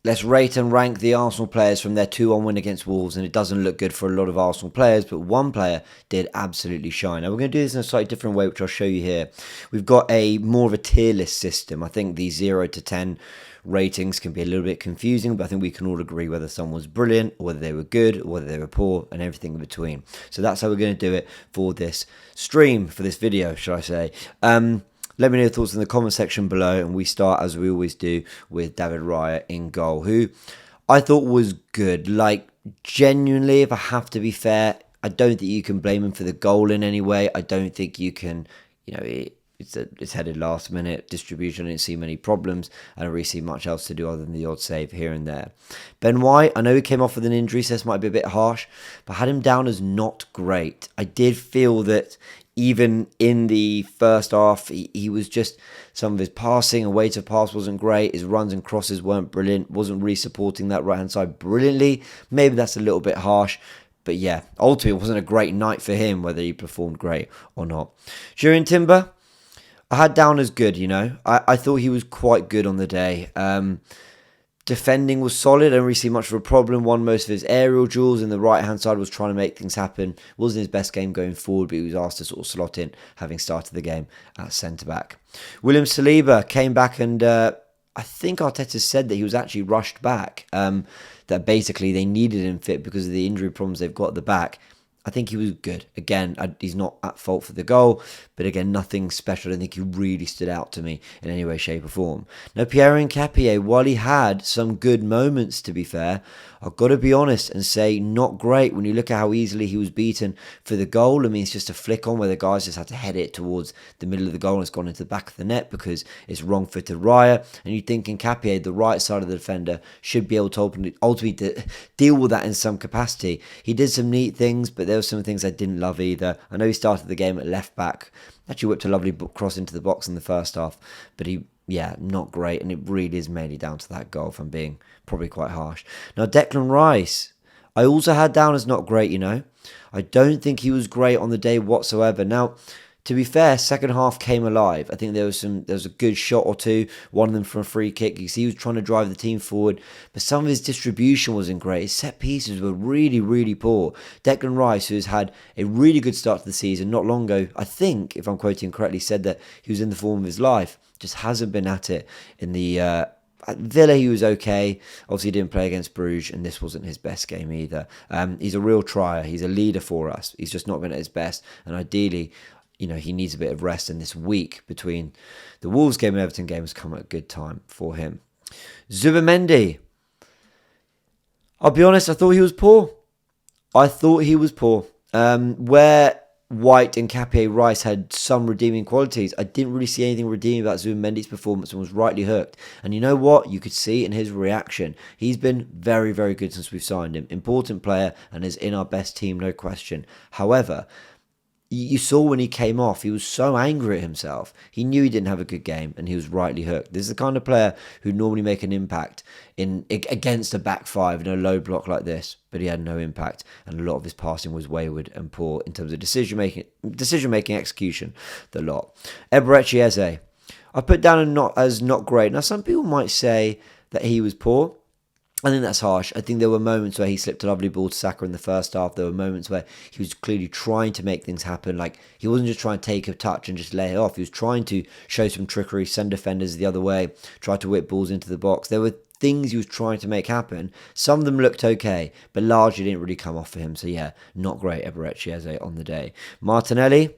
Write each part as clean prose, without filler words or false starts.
let's rate and rank the Arsenal players from their 2-1 win against Wolves, and it doesn't look good for a lot of Arsenal players, but one player did absolutely shine. Now, we're going to do this in a slightly different way, which I'll show you here. We've got more of a tier list system. I think the 0 to 10 ratings can be a little bit confusing, but I think we can all agree whether someone was brilliant, or whether they were good, or whether they were poor, and everything in between. So that's how we're going to do it for this stream, for this video, should I say. Let me know your thoughts in the comment section below, and we start, as we always do, with David Raya in goal, who I thought was good. Like, genuinely, if I have to be fair, I don't think you can blame him for the goal in any way. I don't think you can, it's headed last minute distribution. I didn't see many problems. I don't really see much else to do other than the odd save here and there. Ben White, I know he came off with an injury, so this might be a bit harsh, but I had him down as not great. I did feel that even in the first half, he was just, some of his passing and weight of pass wasn't great. His runs and crosses weren't brilliant. Wasn't really supporting that right-hand side brilliantly. Maybe that's a little bit harsh. But yeah, ultimately, it wasn't a great night for him, whether he performed great or not. Jurrien Timber, I had down as good, I thought he was quite good on the day. Defending was solid. I don't really see much of a problem. Won most of his aerial duels, and the right-hand side was trying to make things happen. Wasn't his best game going forward, but he was asked to sort of slot in, having started the game at centre-back. William Saliba came back, and I think Arteta said that he was actually rushed back. That basically they needed him fit because of the injury problems they've got at the back. I think he was good. Again, he's not at fault for the goal, but again, nothing special. I don't think he really stood out to me in any way, shape or form. Now, Pierre Hincapie, while he had some good moments, to be fair, I've got to be honest and say not great. When you look at how easily he was beaten for the goal, I mean, it's just a flick on where the guys just had to head it towards the middle of the goal, and it's gone into the back of the net because it's wrong-footed Raya. And you think Hincapie, the right side of the defender, should be able to ultimately deal with that in some capacity. He did some neat things, but there were some things I didn't love either. I know he started the game at left back. Actually whipped a lovely cross into the box in the first half, but not great, and it really is mainly down to that goal, if I'm being probably quite harsh. Now, Declan Rice, I also had down as not great, I don't think he was great on the day whatsoever. Now, to be fair, second half came alive. I think there was a good shot or two, one of them from a free kick. You see, he was trying to drive the team forward, but some of his distribution wasn't great. His set pieces were really, really poor. Declan Rice, who's had a really good start to the season, not long ago, I think, if I'm quoting correctly, said that he was in the form of his life, just hasn't been at it. In the at Villa, he was okay. Obviously, he didn't play against Bruges, and this wasn't his best game either. He's a real trier. He's a leader for us. He's just not been at his best, and ideally, he needs a bit of rest, and this week between the Wolves game and Everton game has come at a good time for him. Zubimendi, I'll be honest, I thought he was poor. Where White and Hincapie, Rice had some redeeming qualities, I didn't really see anything redeeming about Zubimendi's performance, and was rightly hooked. And you know what? You could see in his reaction. He's been very, very good since we've signed him. Important player, and is in our best team, no question. However, you saw when he came off, he was so angry at himself. He knew he didn't have a good game, and he was rightly hooked. This is the kind of player who normally make an impact against a back five in a low block like this, but he had no impact, and a lot of his passing was wayward and poor in terms of decision making, execution, the lot. Emirates Stadium, I put down as not great. Now, some people might say that he was poor. I think that's harsh. I think there were moments where he slipped a lovely ball to Saka in the first half. There were moments where he was clearly trying to make things happen. Like, he wasn't just trying to take a touch and just lay it off. He was trying to show some trickery, send defenders the other way, try to whip balls into the box. There were things he was trying to make happen. Some of them looked okay, but largely didn't really come off for him. So yeah, not great Eberechi on the day. Martinelli,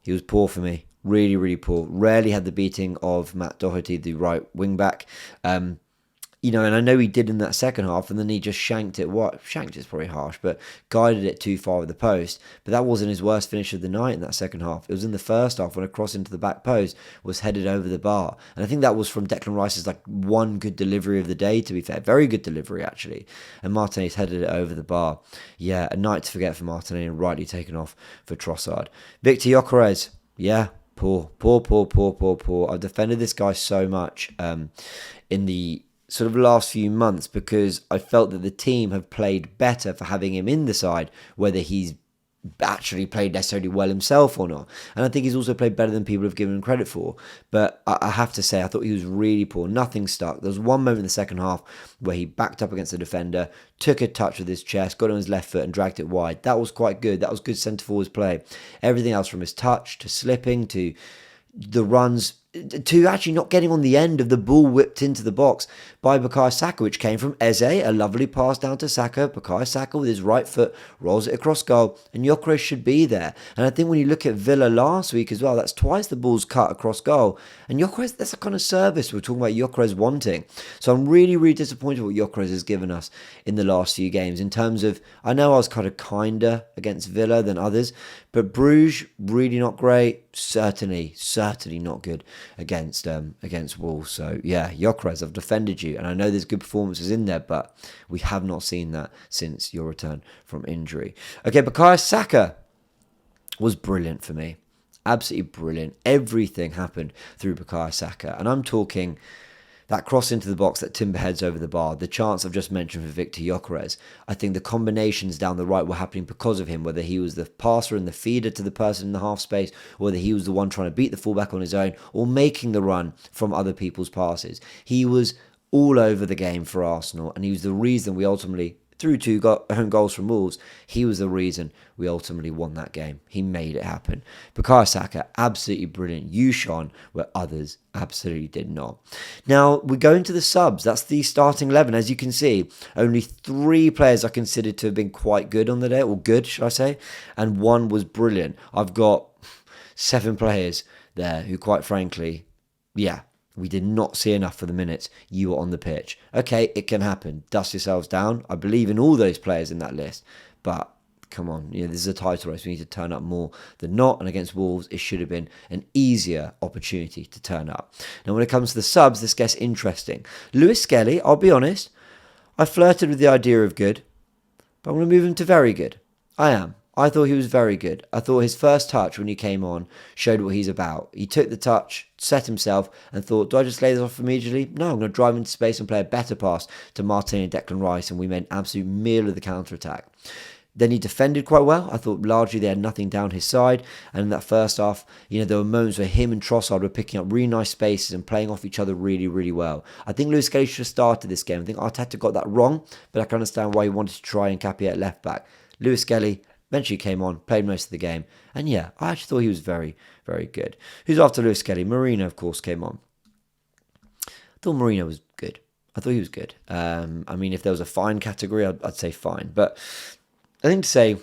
he was poor for me. Really, really poor. Rarely had the beating of Matt Doherty, the right wing back. And I know he did in that second half, and then he just shanked it. Shanked is probably harsh, but guided it too far with the post. But that wasn't his worst finish of the night in that second half. It was in the first half when a cross into the back post was headed over the bar. And I think that was from Declan Rice's one good delivery of the day, to be fair. Very good delivery, actually. And Martinelli's headed it over the bar. Yeah, a night to forget for Martinelli, and rightly taken off for Trossard. Victor Gyokeres, yeah, poor. I've defended this guy so much in the sort of last few months, because I felt that the team have played better for having him in the side, whether he's actually played necessarily well himself or not. And I think he's also played better than people have given him credit for. But I have to say, I thought he was really poor. Nothing stuck. There was one moment in the second half where he backed up against the defender, took a touch with his chest, got on his left foot and dragged it wide. That was quite good. That was good centre-forwards play. Everything else, from his touch to slipping to the runs, to actually not getting on the end of the ball whipped into the box by Bukayo Saka, which came from Eze, a lovely pass down to Saka. Bukayo Saka with his right foot rolls it across goal, and Gyokeres should be there. And I think when you look at Villa last week as well, that's twice the ball's cut across goal. And Gyokeres, that's a kind of service we're talking about Gyokeres wanting. So I'm really, really disappointed what Gyokeres has given us in the last few games in terms of, I know I was kind of kinder against Villa than others, but Bruges, really not great. Certainly not good against Wolves. So yeah, Gyokeres, I've defended you, and I know there's good performances in there, but we have not seen that since your return from injury. Okay, Bukayo Saka was brilliant for me. Absolutely brilliant. Everything happened through Bukayo Saka, and I'm talking that cross into the box that Timber heads over the bar, the chance I've just mentioned for Victor Gyokeres. I think the combinations down the right were happening because of him, whether he was the passer and the feeder to the person in the half space, or whether he was the one trying to beat the fullback on his own, or making the run from other people's passes. He was all over the game for Arsenal, and he was the reason we ultimately, through two own goals from Wolves, he was the reason we ultimately won that game. He made it happen. Bukayo Saka, absolutely brilliant. You shone where others absolutely did not. Now, we go into the subs. That's the starting 11. As you can see, only 3 players are considered to have been quite good on the day, or good, should I say, and 1 was brilliant. I've got 7 players there who, quite frankly, yeah, we did not see enough for the minutes you were on the pitch. Okay, it can happen. Dust yourselves down. I believe in all those players in that list. But come on, this is a title race. We need to turn up more than not. And against Wolves, it should have been an easier opportunity to turn up. Now, when it comes to the subs, this gets interesting. Lewis-Skelly, I'll be honest, I flirted with the idea of good, but I'm going to move him to very good. I am. I thought he was very good. I thought his first touch when he came on showed what he's about. He took the touch, set himself, and thought, do I just lay this off immediately? No, I'm going to drive into space and play a better pass to Martinelli and Declan Rice, and we made an absolute meal of the counter-attack. Then he defended quite well. I thought largely they had nothing down his side. And in that first half, there were moments where him and Trossard were picking up really nice spaces and playing off each other really, really well. I think Lewis-Skelly should have started this game. I think Arteta got that wrong, but I can understand why he wanted to try Hincapie at left back. Lewis-Skelly eventually came on, played most of the game. And yeah, I actually thought he was very, very good. Who's after Lewis-Skelly? Merino, of course, came on. I thought Merino was good. I thought he was good. If there was a fine category, I'd say fine. But I think to say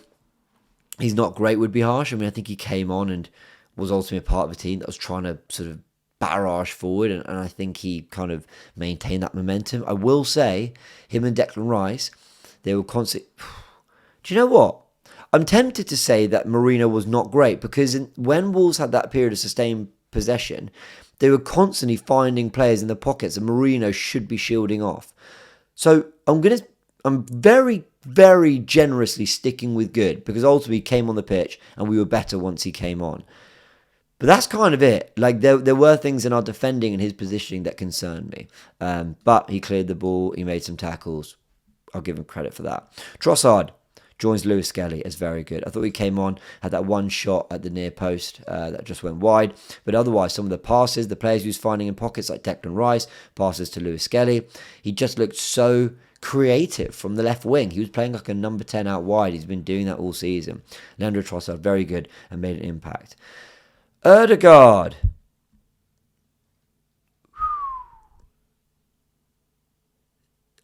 he's not great would be harsh. I think he came on and was ultimately a part of a team that was trying to sort of barrage forward. And I think he kind of maintained that momentum. I will say, him and Declan Rice, they were constantly... Do you know what? I'm tempted to say that Merino was not great because when Wolves had that period of sustained possession, they were constantly finding players in the pockets and Merino should be shielding off. So I'm very, very generously sticking with good because ultimately he came on the pitch and we were better once he came on. But that's kind of it. There were things in our defending and his positioning that concerned me. But he cleared the ball. He made some tackles. I'll give him credit for that. Trossard joins Lewis-Skelly as very good. I thought he came on, had that one shot at the near post that just went wide. But otherwise, some of the passes, the players he was finding in pockets like Declan Rice, passes to Lewis-Skelly, he just looked so creative from the left wing. He was playing like a number 10 out wide. He's been doing that all season. Leandro Trossard, very good and made an impact. Odegaard.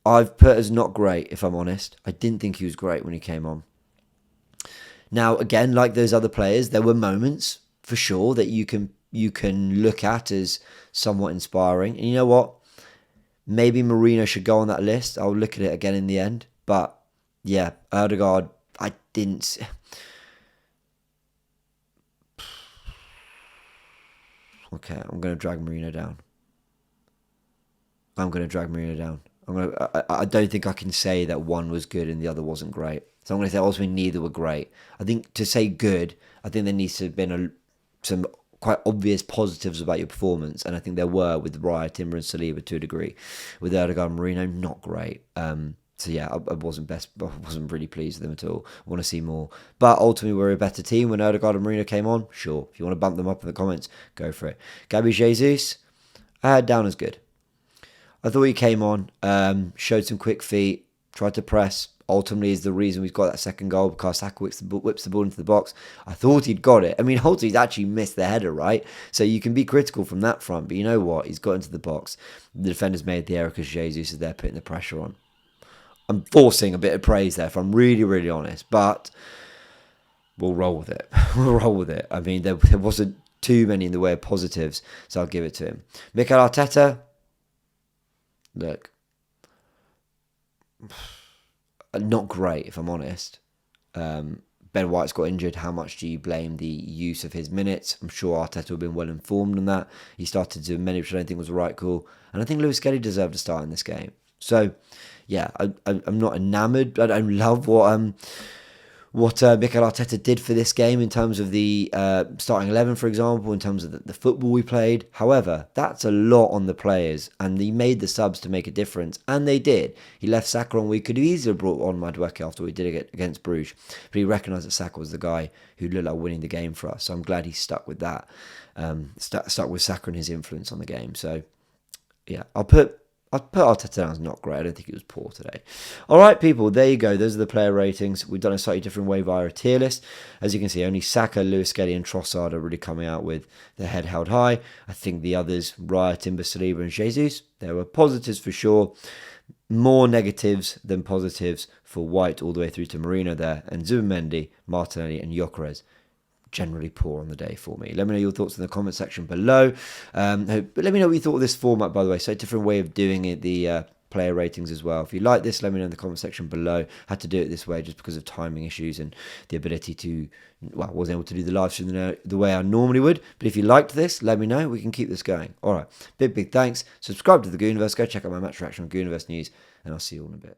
I've put as not great, if I'm honest. I didn't think he was great when he came on. Now, again, like those other players, there were moments, for sure, that you can look at as somewhat inspiring. And you know what? Maybe Merino should go on that list. I'll look at it again in the end. But, yeah, Odegaard, I didn't... Okay, I'm going to drag Merino down. I don't think I can say that one was good and the other wasn't great. So I'm going to say ultimately neither were great. I think to say good, I think there needs to have been some quite obvious positives about your performance. And I think there were with Raya, Timber and Saliba to a degree. With Odegaard and Merino, not great. So yeah, I wasn't really pleased with them at all. I want to see more. But ultimately, we're a better team. When Odegaard and Merino came on, sure. If you want to bump them up in the comments, go for it. Gabi Jesus, I had down as good. I thought he came on, showed some quick feet, tried to press. Ultimately is the reason we've got that second goal, because Saka whips the ball into the box. I thought he'd got it. I mean, ultimately he's actually missed the header, right? So you can be critical from that front, but you know what? He's got into the box. The defender's made the error because Jesus is there putting the pressure on. I'm forcing a bit of praise there, if I'm really, really honest, but we'll roll with it. We'll roll with it. I mean, there wasn't too many in the way of positives, so I'll give it to him. Mikel Arteta, look, not great, if I'm honest. Ben White's got injured. How much do you blame the use of his minutes? I'm sure Arteta would have been well informed on that. He started to many, which I don't think was the right call. And I think Lewis-Skelly deserved to start in this game. So, yeah, I'm not enamoured. I don't love what Mikel Arteta did for this game in terms of the starting 11, for example, in terms of the football we played. However, that's a lot on the players, and he made the subs to make a difference, and they did. He left Saka on. We could have easily brought on Madueke after we did it against Bruges, but he recognised that Saka was the guy who looked like winning the game for us, so I'm glad he stuck with that, stuck with Saka and his influence on the game. So, yeah, I'll put Arteta down as not great. I don't think it was poor today. All right, people, there you go. Those are the player ratings. We've done a slightly different way via a tier list. As you can see, only Saka, Lewis-Skelly and Trossard are really coming out with their head held high. I think the others, Raya, Timber, Saliba and Jesus, there were positives for sure. More negatives than positives for White all the way through to Merino there. And Zubimendi, Martinelli and Gyokeres, generally poor on the day for me. Let me know your thoughts in the comment section below. But let me know what you thought of this format, by the way. So a different way of doing it, the player ratings as well. If you like this, let me know in the comment section below. Had to do it this way just because of timing issues and the ability to, well, wasn't able to do the live stream the way I normally would. But if you liked this, let me know. We can keep this going. All right. Big thanks. Subscribe to the Goonerverse. Go check out my match reaction on Goonerverse News, and I'll see you all in a bit.